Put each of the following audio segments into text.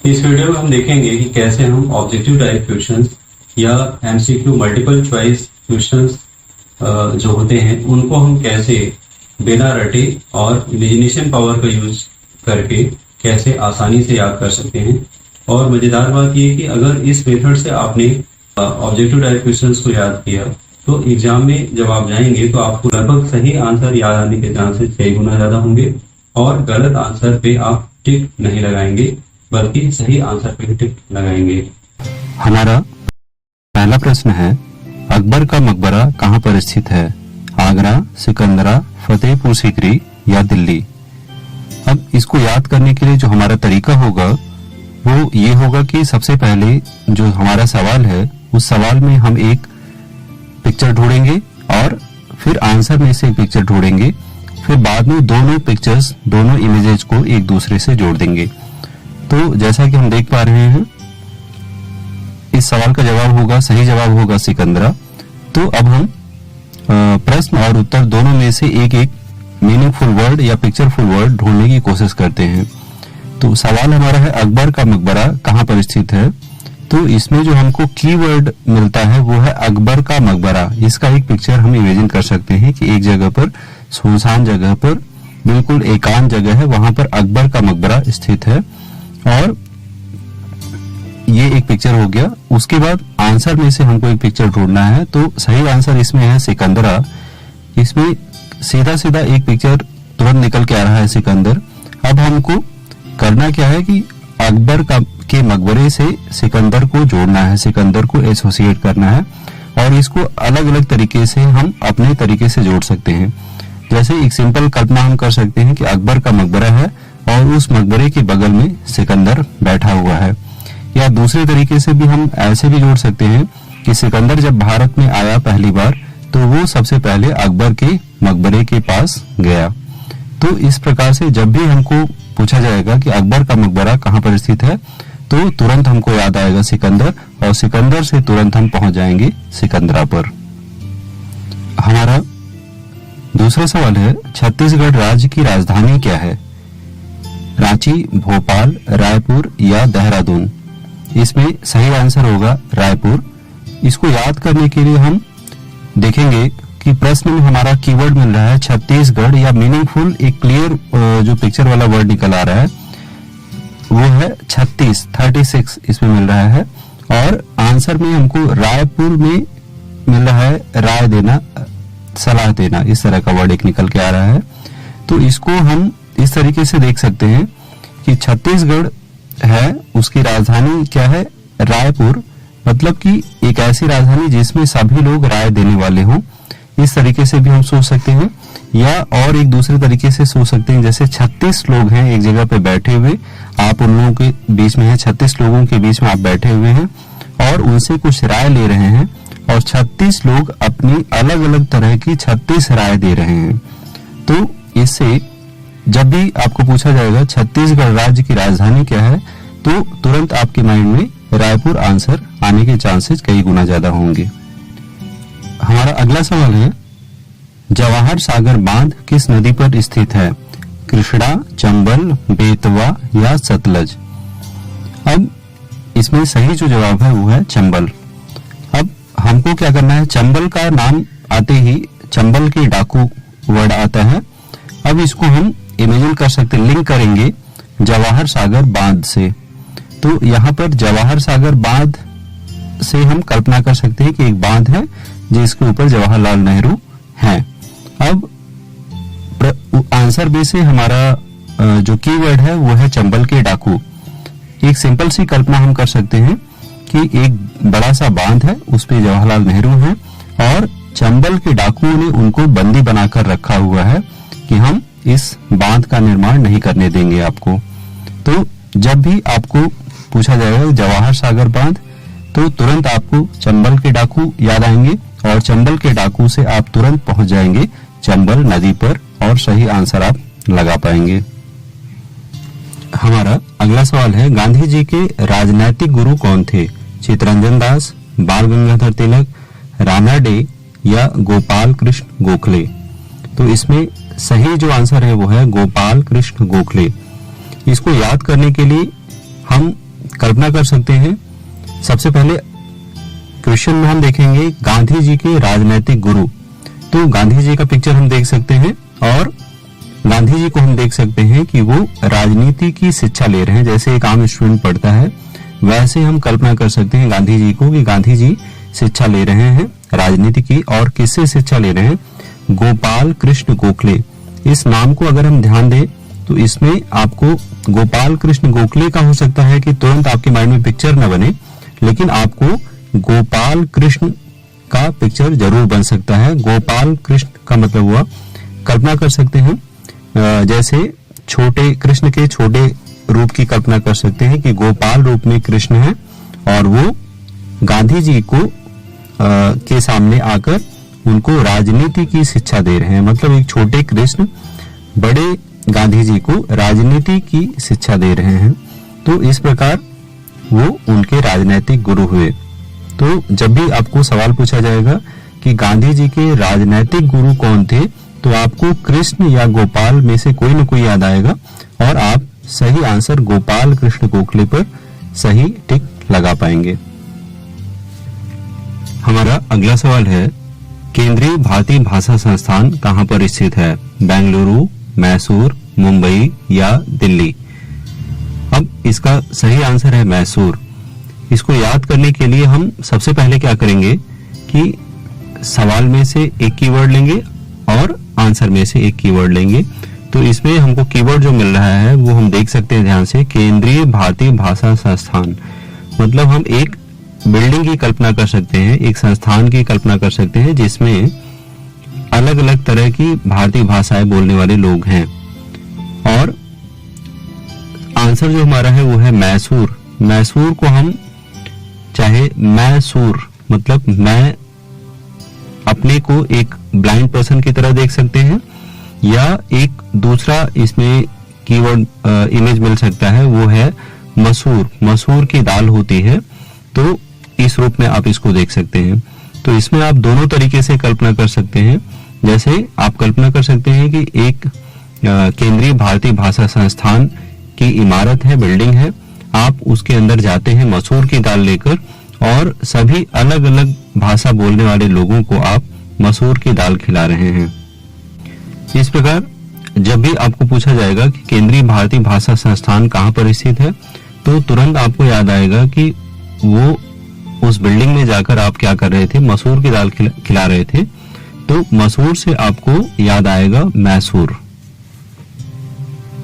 इस वीडियो में हम देखेंगे कि कैसे हम ऑब्जेक्टिव टाइप क्वेश्चंस या एमसीक्यू मल्टीपल चॉइस क्वेश्चंस जो होते हैं उनको हम कैसे बिना रटे और इमेजिनेशन पावर का यूज करके कैसे आसानी से याद कर सकते हैं। और मजेदार बात यह कि अगर इस मेथड से आपने ऑब्जेक्टिव टाइप क्वेश्चंस को याद किया तो एग्जाम में जब आप जाएंगे तो आपको लगभग सही आंसर याद आने के चांसेस 6 गुना ज्यादा होंगे और गलत आंसर पे आप टिक नहीं लगाएंगे बल्कि सही आंसर पे टिक लगाएंगे। हमारा पहला प्रश्न है, अकबर का मकबरा कहाँ पर स्थित है? आगरा, सिकंदरा, फतेहपुर सीकरी या दिल्ली? अब इसको याद करने के लिए जो हमारा तरीका होगा वो ये होगा कि सबसे पहले जो हमारा सवाल है उस सवाल में हम एक पिक्चर ढूंढेंगे और फिर आंसर में से एक पिक्चर ढूंढेंगे, फिर बाद में दोनों इमेजेस को एक दूसरे से जोड़ देंगे। तो जैसा कि हम देख पा रहे हैं इस सवाल का जवाब होगा, सही जवाब होगा सिकंदरा। तो अब हम प्रश्न और उत्तर दोनों में से एक एक मीनिंगफुल वर्ड या पिक्चरफुल वर्ड ढूंढने की कोशिश करते हैं। तो सवाल हमारा है, अकबर का मकबरा कहाँ पर स्थित है? तो इसमें जो हमको कीवर्ड मिलता है वो है अकबर का मकबरा। इसका एक पिक्चर हम इमेजिन कर सकते हैं कि एक जगह पर, सुनसान जगह पर, बिल्कुल एकांत जगह है, वहां पर अकबर का मकबरा स्थित है और ये एक पिक्चर हो गया। उसके बाद आंसर में से हमको एक पिक्चर ढूंढना है। तो सही आंसर इसमें है सिकंदरा। इसमें सीधा सीधा एक पिक्चर तुरंत निकल के आ रहा है सिकंदर। अब हमको करना क्या है कि अकबर के मकबरे से सिकंदर को जोड़ना है, सिकंदर को एसोसिएट करना है और इसको अलग अलग तरीके से हम अपने तरीके से जोड़ सकते हैं। जैसे एक सिंपल कल्पना हम कर सकते हैं कि अकबर का मकबरा है और उस मकबरे के बगल में सिकंदर बैठा हुआ है। या दूसरे तरीके से भी हम ऐसे भी जोड़ सकते हैं कि सिकंदर जब भारत में आया पहली बार तो वो सबसे पहले अकबर के मकबरे के पास गया। तो इस प्रकार से जब भी हमको पूछा जाएगा कि अकबर का मकबरा कहाँ पर स्थित है तो तुरंत हमको याद आएगा सिकंदर और सिकंदर से तुरंत हम पहुंच जाएंगे सिकंदरा पर। हमारा दूसरा सवाल है, छत्तीसगढ़ राज्य की राजधानी क्या है? रांची, भोपाल, रायपुर या देहरादून? इसमें सही आंसर होगा रायपुर। इसको याद करने के लिए हम देखेंगे कि प्रश्न में हमारा कीवर्ड मिल रहा है छत्तीसगढ़ या मीनिंगफुल, एक क्लियर जो पिक्चर वाला वर्ड निकल आ रहा है वो है 36 इसमें मिल रहा है और आंसर में हमको रायपुर में मिल रहा है राय देना, सलाह देना, इस तरह का वर्ड एक निकल के आ रहा है। तो इसको हम इस तरीके से देख सकते हैं कि छत्तीसगढ़ है, उसकी राजधानी क्या है? रायपुर। मतलब कि एक ऐसी राजधानी जिसमें सभी लोग राय देने वाले हों, इस तरीके से भी हम सोच सकते हैं। या और एक दूसरे तरीके से सोच सकते हैं, जैसे 36 लोग हैं एक जगह पे बैठे हुए, आप उन लोगों के बीच में हैं, 36 लोगों के बीच में आप बैठे हुए हैं और उनसे कुछ राय ले रहे हैं और 36 लोग अपनी अलग अलग तरह की 36 राय दे रहे हैं। तो इससे जब भी आपको पूछा जाएगा छत्तीसगढ़ राज्य की राजधानी क्या है तो तुरंत आपके माइंड में रायपुर आंसर आने के चांसेस कई गुना ज्यादा होंगे। हमारा अगला सवाल है, जवाहर सागर बांध किस नदी पर स्थित है? कृष्णा, चंबल, बेतवा या सतलज? अब इसमें सही जो जवाब है वो है चंबल। अब हमको क्या करना है, चंबल का नाम आते ही चंबल के डाकू वर्ड आता है। अब इसको हम इमेजिन कर सकते, लिंक करेंगे जवाहर सागर बांध से। तो यहाँ पर जवाहर सागर बांध से हम कल्पना कर सकते हैं कि एक बांध है जिसके ऊपर जवाहरलाल नेहरू हैं। अब आंसर बे से हमारा जो कीवर्ड है वो है चंबल के डाकू। एक सिंपल सी कल्पना हम कर सकते हैं कि एक बड़ा सा बांध है, उस पे जवाहरलाल नेहरू हैं और चंबल के डाकुओं ने उनको बंदी बनाकर रखा हुआ है कि हम इस बांध का निर्माण नहीं करने देंगे आपको। तो जब भी आपको पूछा जाएगा जवाहर सागर बांध तो तुरंत आपको चंबल के डाकू याद आएंगे और चंबल के डाकू से आप तुरंत पहुंच जाएंगे चंबल नदी पर और सही आंसर आप लगा पाएंगे। हमारा अगला सवाल है, गांधी जी के राजनैतिक गुरु कौन थे? चित्तरंजन दास, बाल गंगाधर तिलक, राणा डे या गोपाल कृष्ण गोखले? तो इसमें सही जो आंसर है वो है गोपाल कृष्ण गोखले। इसको याद करने के लिए हम कल्पना कर सकते हैं। सबसे पहले क्वेश्चन में हम देखेंगे गांधी जी के राजनीतिक गुरु। तो गांधी जी का पिक्चर हम देख सकते हैं और गांधी जी को हम देख सकते हैं कि वो राजनीति की शिक्षा ले रहे हैं। जैसे एक आम स्टूडेंट पढ़ता है वैसे हम कल्पना कर सकते हैं गांधी जी को कि गांधी जी शिक्षा ले रहे हैं राजनीति की। और किससे शिक्षा ले रहे हैं? गोपाल कृष्ण गोखले। इस नाम को अगर हम ध्यान दें तो इसमें आपको गोपाल कृष्ण गोखले का हो सकता है कि तुरंत आपके माइंड में पिक्चर न बने, लेकिन आपको गोपाल कृष्ण का पिक्चर जरूर बन सकता है। गोपाल कृष्ण का मतलब हुआ, कल्पना कर सकते हैं जैसे छोटे कृष्ण के छोटे रूप की कल्पना कर सकते हैं कि गोपाल रूप में कृष्ण है और वो गांधी जी को के सामने आकर उनको राजनीति की शिक्षा दे रहे हैं। मतलब एक छोटे कृष्ण बड़े गांधी जी को राजनीति की शिक्षा दे रहे हैं। तो इस प्रकार वो उनके राजनीतिक गुरु हुए। तो जब भी आपको सवाल पूछा जाएगा कि गांधी जी के राजनीतिक गुरु कौन थे, तो आपको कृष्ण या गोपाल में से कोई न कोई याद आएगा और आप सही आंसर गोपाल कृष्ण गोखले पर सही टिक लगा पाएंगे। हमारा अगला सवाल है केंद्रीय भारतीय भाषा संस्थान कहां पर स्थित है? बेंगलुरु, मैसूर, मुंबई या दिल्ली? अब इसका सही आंसर है मैसूर। इसको याद करने के लिए हम सबसे पहले क्या करेंगे कि सवाल में से एक कीवर्ड लेंगे और आंसर में से एक कीवर्ड लेंगे। तो इसमें हमको कीवर्ड जो मिल रहा है वो हम देख सकते हैं ध्यान से, केंद्रीय भारतीय भाषा संस्थान। मतलब हम एक बिल्डिंग की कल्पना कर सकते हैं, एक संस्थान की कल्पना कर सकते हैं जिसमें अलग अलग तरह की भारतीय भाषाएं बोलने वाले लोग हैं। और आंसर जो हमारा है वो है मैसूर। मैसूर को हम चाहे मैसूर मतलब मैं अपने को एक ब्लाइंड पर्सन की तरह देख सकते हैं, या एक दूसरा इसमें कीवर्ड इमेज मिल सकता है वो है मसूर। मसूर की दाल होती है, तो इस रूप में आप इसको देख सकते हैं। तो इसमें आप दोनों तरीके से कल्पना कर सकते हैं। जैसे आप कल्पना कर सकते हैं कि एक केंद्रीय भारतीय भाषा संस्थान की इमारत है, बिल्डिंग है, आप उसके अंदर जाते हैं मसूर की दाल लेकर और सभी अलग अलग भाषा बोलने वाले लोगों को आप मसूर की दाल खिला रहे हैं। इस प्रकार जब भी आपको पूछा जाएगा कि केंद्रीय भारतीय भाषा संस्थान कहां पर स्थित है, तो तुरंत आपको याद आएगा कि वो उस बिल्डिंग में जाकर आप क्या कर रहे थे? मसूर की दाल खिला रहे थे। तो मसूर से आपको याद आएगा मैसूर।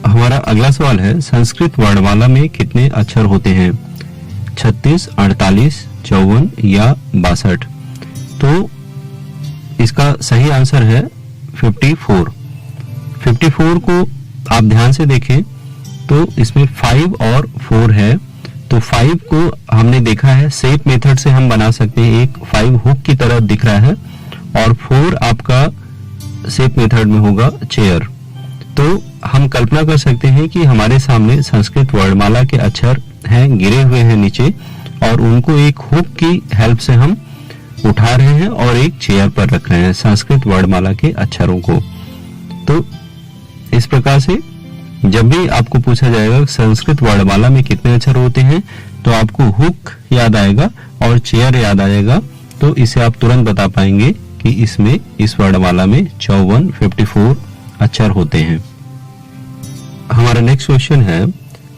हमारा अगला सवाल है संस्कृत वर्णमाला में कितने अक्षर होते हैं? 36, 48, 54 या 62? तो इसका सही आंसर है 54। 54 को आप ध्यान से देखें तो इसमें 5 और 4 है। तो 5 को हमने देखा है शेप मेथड से हम बना सकते हैं, एक 5 हुक की तरह दिख रहा है, और 4 आपका शेप मेथड में होगा चेयर। तो हम कल्पना कर सकते हैं कि हमारे सामने संस्कृत वर्णमाला के अक्षर हैं, गिरे हुए हैं नीचे, और उनको एक हुक की हेल्प से हम उठा रहे हैं और एक चेयर पर रख रहे हैं संस्कृत वर्णमाला के अक्षरों को। तो इस प्रकार से जब भी आपको पूछा जाएगा संस्कृत वर्णमाला में कितने अक्षर होते हैं, तो आपको हुक याद आएगा और चेयर याद आएगा। तो इसे आप तुरंत बता पाएंगे कि इसमें इस वर्णमाला में 54 अक्षर होते हैं। हमारा नेक्स्ट क्वेश्चन है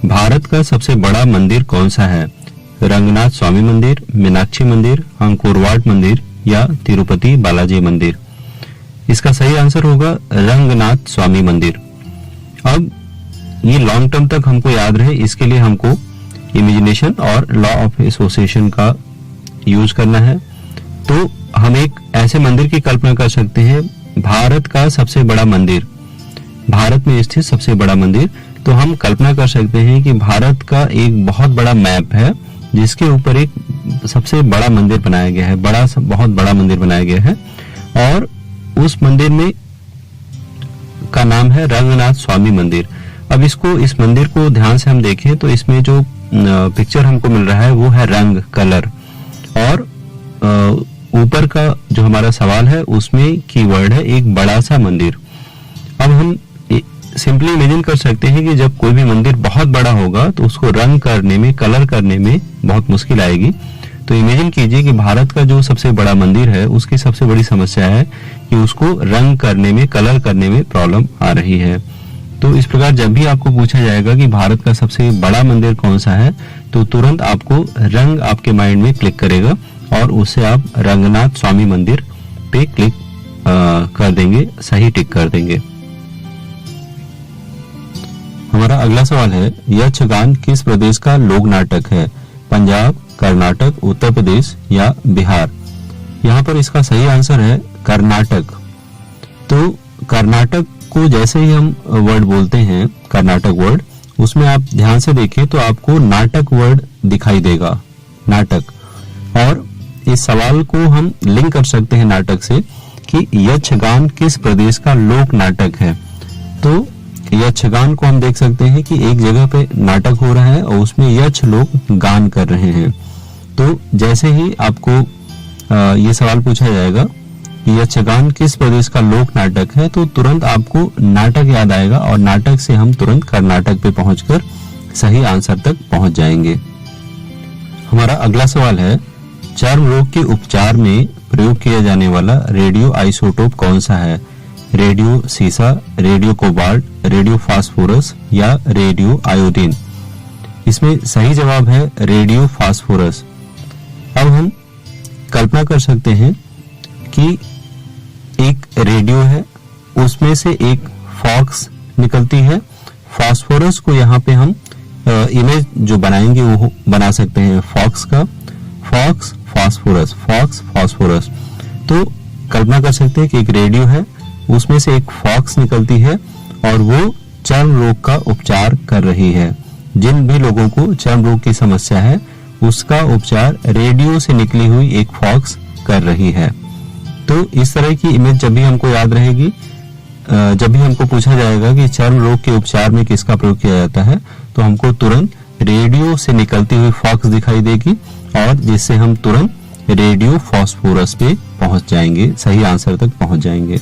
भारत का सबसे बड़ा मंदिर कौन सा है? रंगनाथ स्वामी मंदिर, मीनाक्षी मंदिर, अंकोरवाट मंदिर या तिरुपति बालाजी मंदिर? इसका सही आंसर होगा रंगनाथ स्वामी मंदिर। अब ये लॉन्ग टर्म तक हमको याद रहे, इसके लिए हमको इमेजिनेशन और लॉ ऑफ एसोसिएशन का यूज करना है। तो हम एक ऐसे मंदिर की कल्पना कर सकते हैं, भारत का सबसे बड़ा मंदिर, भारत में स्थित सबसे बड़ा मंदिर। तो हम कल्पना कर सकते हैं कि भारत का एक बहुत बड़ा मैप है जिसके ऊपर एक सबसे बड़ा मंदिर बनाया गया है, बहुत बड़ा मंदिर बनाया गया है, और उस मंदिर में का नाम है रंगनाथ स्वामी मंदिर। अब इस मंदिर को ध्यान से हम देखें तो इसमें जो पिक्चर हमको मिल रहा है वो है रंग, कलर, और ऊपर का जो हमारा सवाल है उसमें कीवर्ड है एक बड़ा सा मंदिर। अब हम सिंपली इमेजिन कर सकते हैं कि जब कोई भी मंदिर बहुत बड़ा होगा तो उसको रंग करने में, कलर करने में बहुत मुश्किल आएगी। तो इमेजिन कीजिए कि भारत का जो सबसे बड़ा मंदिर है उसकी सबसे बड़ी समस्या है कि उसको रंग करने में, कलर करने में प्रॉब्लम आ रही है। तो इस प्रकार जब भी आपको पूछा जाएगा कि भारत का सबसे बड़ा मंदिर कौन सा है, तो तुरंत आपको रंग आपके माइंड में क्लिक करेगा और उससे आप रंगनाथ स्वामी मंदिर पे क्लिक कर देंगे, सही टिक कर देंगे। हमारा अगला सवाल है, यक्षगान किस प्रदेश का लोक नाटक है? पंजाब, कर्नाटक, उत्तर प्रदेश या बिहार? यहाँ पर इसका सही आंसर है कर्नाटक। तो कर्नाटक को जैसे ही हम वर्ड बोलते हैं, कर्नाटक वर्ड, उसमें आप ध्यान से देखें तो आपको नाटक वर्ड दिखाई देगा, नाटक। और इस सवाल को हम लिंक कर सकते हैं नाटक से कि यक्षगान किस प्रदेश का लोक नाटक है। तो यक्षगान को हम देख सकते हैं कि एक जगह पे नाटक हो रहा है और उसमें यक्ष लोग गान कर रहे हैं। तो जैसे ही आपको ये सवाल पूछा जाएगा कि यक्षगान किस प्रदेश का लोक नाटक है, तो तुरंत आपको नाटक याद आएगा और नाटक से हम तुरंत कर्नाटक पे पहुंचकर सही आंसर तक पहुंच जाएंगे। हमारा अगला सवाल है, चर्म रोग के उपचार में प्रयोग किया जाने वाला रेडियो आइसोटोप कौन सा है? रेडियो सीसा, रेडियो कोबाल्ट, रेडियो फास्फोरस या रेडियो आयोडीन? इसमें सही जवाब है रेडियो फास्फोरस। अब हम कल्पना कर सकते हैं कि एक रेडियो है, उसमें से एक फॉक्स निकलती है। फास्फोरस को यहाँ पे हम इमेज जो बनाएंगे वो बना सकते हैं फॉक्स का, फॉक्स फास्फोरस, फॉक्स फास्फोरस। तो कल्पना कर सकते हैं कि एक रेडियो है, उसमें से एक फॉक्स निकलती है और वो चर्म रोग का उपचार कर रही है। जिन भी लोगों को चर्म रोग की समस्या है उसका उपचार रेडियो से निकली हुई एक फॉक्स कर रही है। तो इस तरह की इमेज जब भी हमको याद रहेगी, जब भी हमको पूछा जाएगा कि चर्म रोग के उपचार में किसका प्रयोग किया जाता है, तो हमको तुरंत रेडियो से निकलती हुई फॉक्स दिखाई देगी और जिससे हम तुरंत रेडियो फास्फोरस पे पहुंच जाएंगे, सही आंसर तक पहुंच जाएंगे।